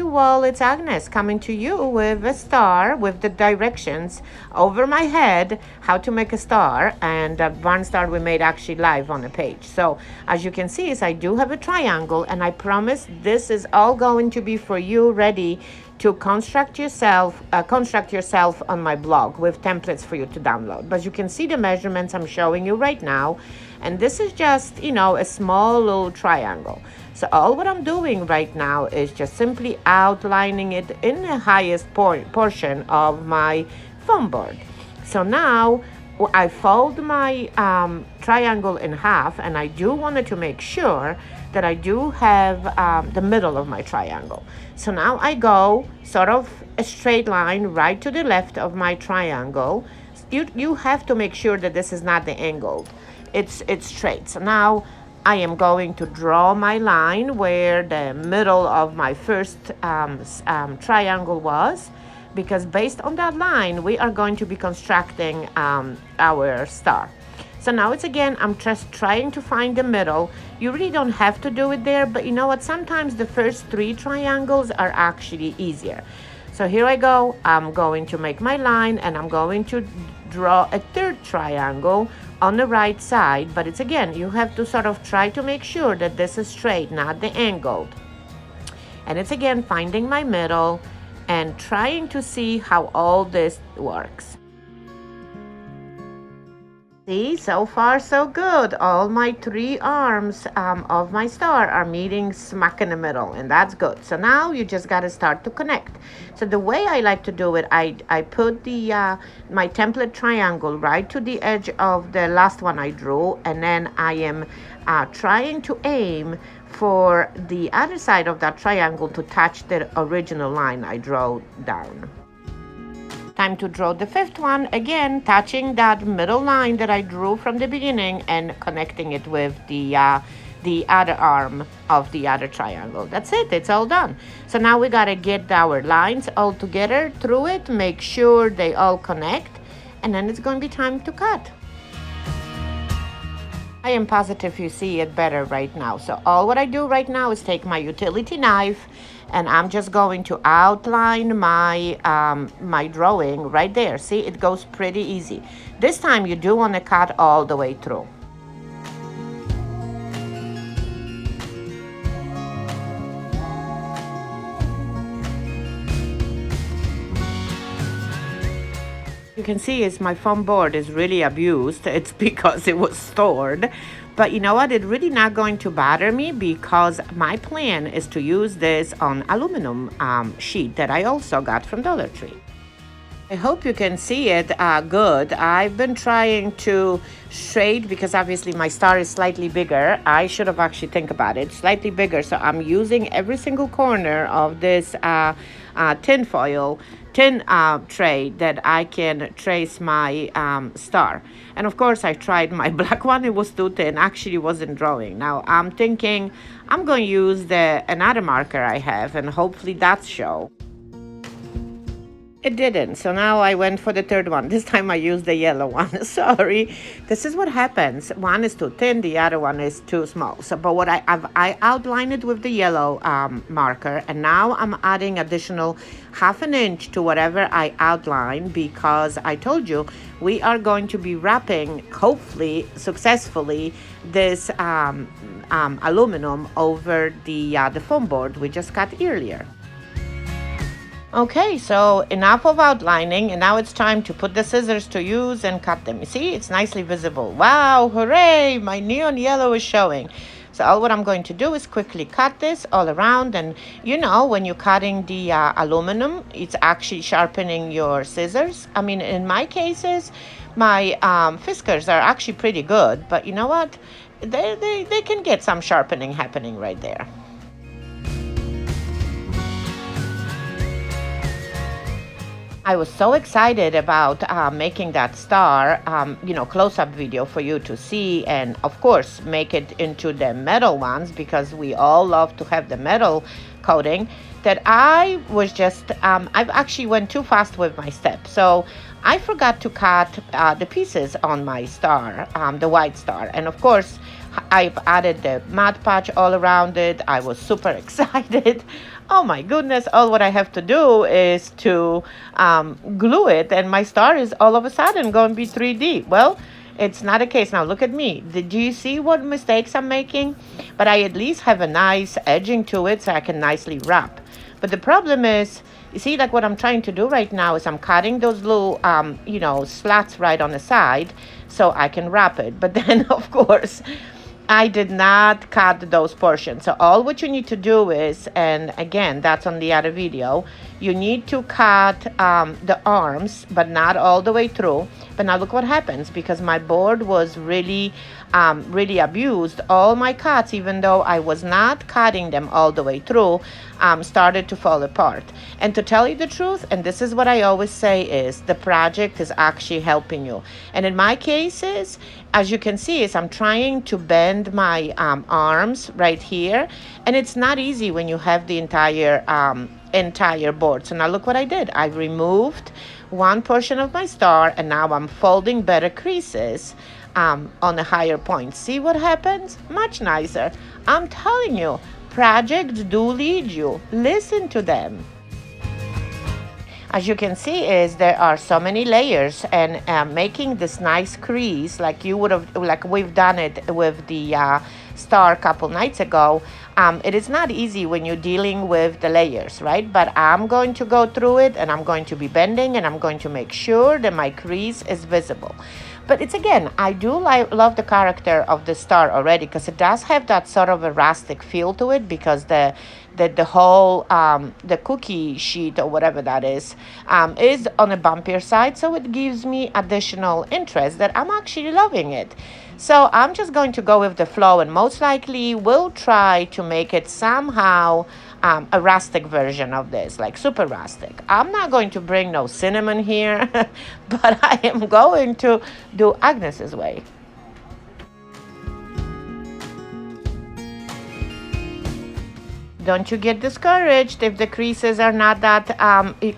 well, it's Agnes coming to you with a star, with the directions over my head, how to make a star, and one star we made actually live on the page. So as you can see, is I do have a triangle, and I promise this is all going to be for you ready to construct yourself on my blog with templates for you to download. But you can see the measurements I'm showing you right now, and this is just, you know, a small little triangle. So all what I'm doing right now is just simply outlining it in the highest portion of my foam board. So now I fold my triangle in half, and I do wanted to make sure that I do have the middle of my triangle. So now I go sort of a straight line right to the left of my triangle. You have to make sure that this is not the angled. It's straight. So now I am going to draw my line where the middle of my first triangle was, because based on that line, we are going to be constructing our star. So now it's again, I'm just trying to find the middle. You really don't have to do it there, but you know what? Sometimes the first 3 triangles are actually easier. So here I go. I'm going to make my line, and I'm going to draw a 3rd triangle on the right side. But it's again, you have to sort of try to make sure that this is straight, not the angled. And it's again, finding my middle and trying to see how all this works. See, so far so good. All my 3 arms of my star are meeting smack in the middle, and that's good. So now you just got to start to connect. So the way I like to do it, I put the my template triangle right to the edge of the last one I drew, and then I am trying to aim for the other side of that triangle to touch the original line I drew down. Time to draw the 5th one, again touching that middle line that I drew from the beginning and connecting it with the other arm of the other triangle. That's it, it's all done. So now we gotta get our lines all together through it, make sure they all connect, and then it's going to be time to cut. I am positive you see it better right now. So all what I do right now is take my utility knife, and I'm just going to outline my my drawing right there. See, it goes pretty easy. This time you do want to cut all the way through. You can see is my foam board is really abused. It's because it was stored. But you know what? It's really not going to bother me, because my plan is to use this on aluminum sheet that I also got from Dollar Tree. I hope you can see it good. I've been trying to shade, because obviously my star is slightly bigger. I should have actually think about it. Slightly bigger. So I'm using every single corner of this tin tray that I can trace my star. And of course I tried my black one. It was too thin, actually wasn't drawing. Now I'm thinking I'm going to use another marker I have, and hopefully that show. It didn't, so now I went for the 3rd one. This time I used the yellow one. Sorry, this is what happens. One is too thin, the other one is too small. So, but what I outlined it with the yellow marker, and now I'm adding additional 1/2 inch to whatever I outlined, because I told you we are going to be wrapping, hopefully successfully, this aluminum over the foam board we just cut earlier. Okay, so enough of outlining, and now it's time to put the scissors to use and cut them. You see, it's nicely visible. Wow, hooray, my neon yellow is showing. So all what I'm going to do is quickly cut this all around, and you know, when you're cutting the aluminum, it's actually sharpening your scissors. I mean, in my cases, my Fiskars are actually pretty good, but you know what? They can get some sharpening happening right there. I was so excited about making that star, close-up video for you to see, and of course make it into the metal ones, because we all love to have the metal coating, that I was just, I've actually went too fast with my step. So I forgot to cut the pieces on my star, the white star. And of course, I've added the Mod Podge all around it. I was super excited. Oh my goodness, all what I have to do is to glue it, and my star is all of a sudden going to be 3D. Well, it's not a case. Now look at me. Did you see what mistakes I'm making? But I at least have a nice edging to it so I can nicely wrap. But the problem is, you see, like what I'm trying to do right now is I'm cutting those little, slats right on the side so I can wrap it. But then, of course, I did not cut those portions. So all what you need to do is, and again, that's on the other video, you need to cut the arms, but not all the way through. But now look what happens, because my board was really abused. All my cuts, even though I was not cutting them all the way through, started to fall apart. And to tell you the truth, and this is what I always say, is the project is actually helping you. And in my cases, as you can see, is I'm trying to bend my arms right here, and it's not easy when you have the entire board. So now look what I did. I removed one portion of my star, and now I'm folding better creases on the higher points. See what happens? Much nicer. I'm telling you, projects do lead you. Listen to them. As you can see, is there are so many layers, and making this nice crease like you would have, like we've done it with the star a couple nights ago. It is not easy when you're dealing with the layers, right? But I'm going to go through it, and I'm going to be bending, and I'm going to make sure that my crease is visible. But it's, again, I do love the character of the star already, because it does have that sort of a rustic feel to it, because the whole the cookie sheet or whatever that is on a bumpier side, so it gives me additional interest that I'm actually loving it. So I'm just going to go with the flow, and most likely we'll try to make it somehow a rustic version of this, like super rustic. I'm not going to bring no cinnamon here, but I am going to do Agnes's way. Don't you get discouraged if the creases are not that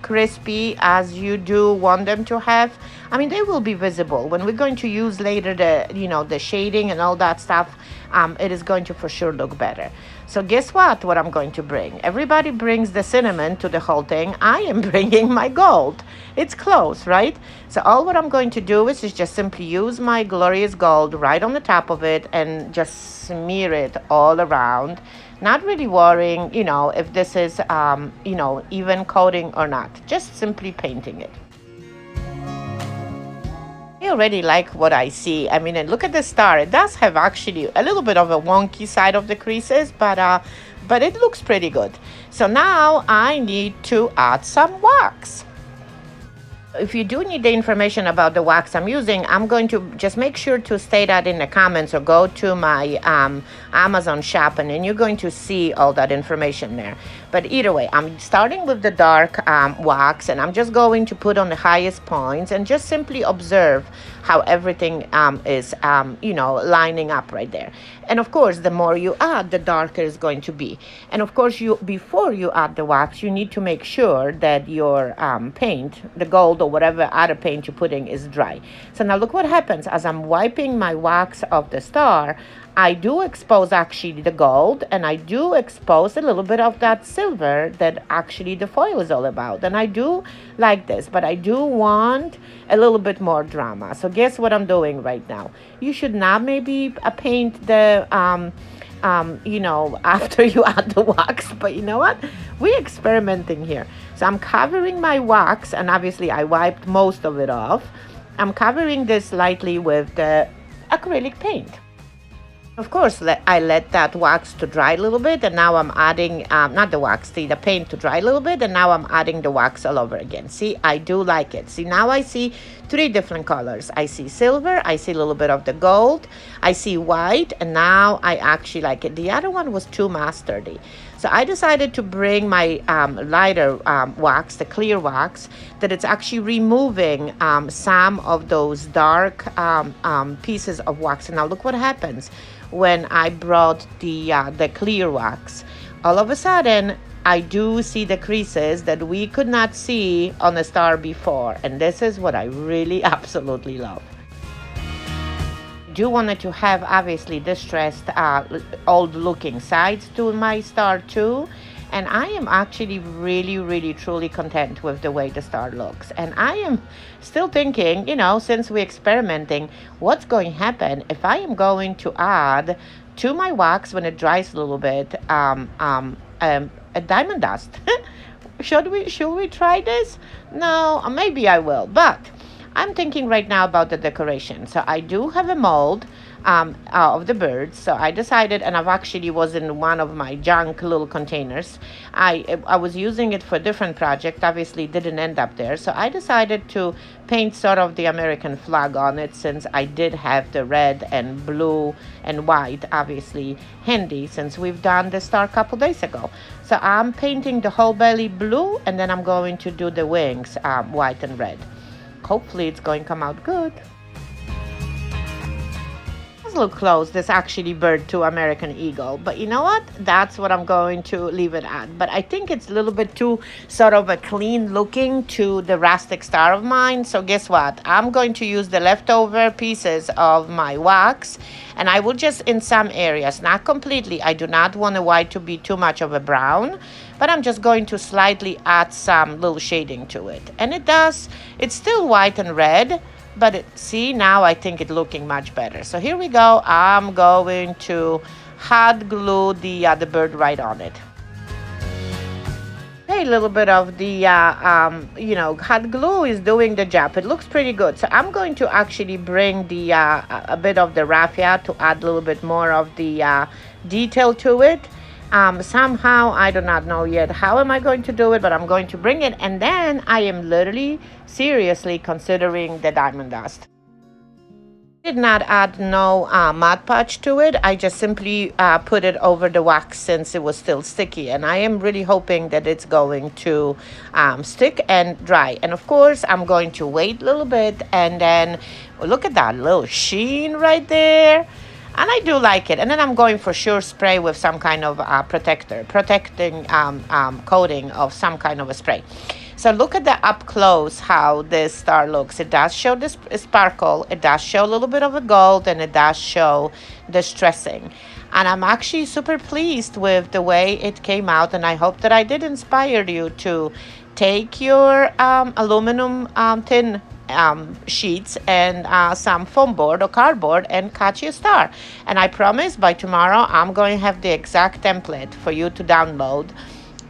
crispy as you do want them to have. I mean, they will be visible. When we're going to use later the shading and all that stuff, it is going to for sure look better. So guess what I'm going to bring? Everybody brings the cinnamon to the whole thing. I am bringing my gold. It's close, right? So all what I'm going to do is just simply use my glorious gold right on the top of it and just smear it all around. Not really worrying, if this is, even coating or not. Just simply painting it. I already like what I see. I mean, and look at the star. It does have actually a little bit of a wonky side of the creases, but it looks pretty good. So now I need to add some wax. If you do need the information about the wax I'm using, I'm going to just make sure to state that in the comments, or go to my Amazon shop, and then you're going to see all that information there. But either way, I'm starting with the dark wax, and I'm just going to put on the highest points and just simply observe how everything is, lining up right there. And of course, the more you add, the darker it's going to be. And of course, before you add the wax, you need to make sure that your paint, the gold or whatever other paint you're putting, is dry. So now look what happens. As I'm wiping my wax off the star, I do expose actually the gold, and I do expose a little bit of that silver that actually the foil is all about. And I do like this, but I do want a little bit more drama. So guess what I'm doing right now? You should not maybe paint the, after you add the wax, but you know what? We're experimenting here. So I'm covering my wax, and obviously I wiped most of it off. I'm covering this lightly with the acrylic paint. Of course, I let that wax to dry a little bit, and now I'm adding, not the wax, the paint to dry a little bit, and now I'm adding the wax all over again. See, I do like it. See, now I see 3 different colors. I see silver, I see a little bit of the gold, I see white, and now I actually like it. The other one was too mustardy. So I decided to bring my lighter wax, the clear wax, that it's actually removing some of those dark pieces of wax. And now look what happens when I brought the clear wax. All of a sudden, I do see the creases that we could not see on the star before. And this is what I really absolutely love. do want it to have obviously distressed, old looking sides to my star too. And I am actually really, really, truly content with the way the star looks. And I am still thinking, since we're experimenting, what's going to happen if I am going to add to my wax when it dries a little bit, a diamond dust. Should we try this? No, maybe I will, but I'm thinking right now about the decoration. So I do have a mold of the birds. So I decided, and I've actually was in one of my junk little containers. I was using it for a different project. Obviously, didn't end up there. So I decided to paint sort of the American flag on it, since I did have the red and blue and white, obviously handy, since we've done the star a couple days ago. So I'm painting the whole belly blue, and then I'm going to do the wings white and red. Hopefully it's going to come out good. Let's look close. This actually bird to American eagle. But you know what? That's what I'm going to leave it at. But I think it's a little bit too sort of a clean looking to the rustic star of mine. So guess what? I'm going to use the leftover pieces of my wax. And I will just, in some areas, not completely. I do not want the white to be too much of a brown. But I'm just going to slightly add some little shading to it. And it's still white and red, but see, now I think it's looking much better. So here we go. I'm going to hot glue the bird right on it. A little bit of the, hot glue is doing the job. It looks pretty good. So I'm going to actually bring the a bit of the raffia to add a little bit more of the detail to it. Somehow, I do not know yet how am I going to do it, but I'm going to bring it. And then I am literally seriously considering the diamond dust. Did not add no Mod Podge to it. I just simply put it over the wax since it was still sticky. And I am really hoping that it's going to stick and dry. And of course, I'm going to wait a little bit. And then look at that little sheen right there. And I do like it. And then I'm going for sure spray with some kind of protecting coating of some kind of a spray. So look at the up close how this star looks. It does show this sparkle. It does show a little bit of a gold, and it does show the stressing. And I'm actually super pleased with the way it came out. And I hope that I did inspire you to take your aluminum tin sheets and some foam board or cardboard and cut your star. And I promise by tomorrow I'm going to have the exact template for you to download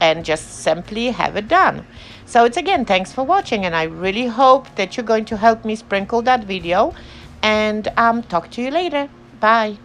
and just simply have it done. So it's again, thanks for watching, and I really hope that you're going to help me sprinkle that video, and talk to you later. Bye.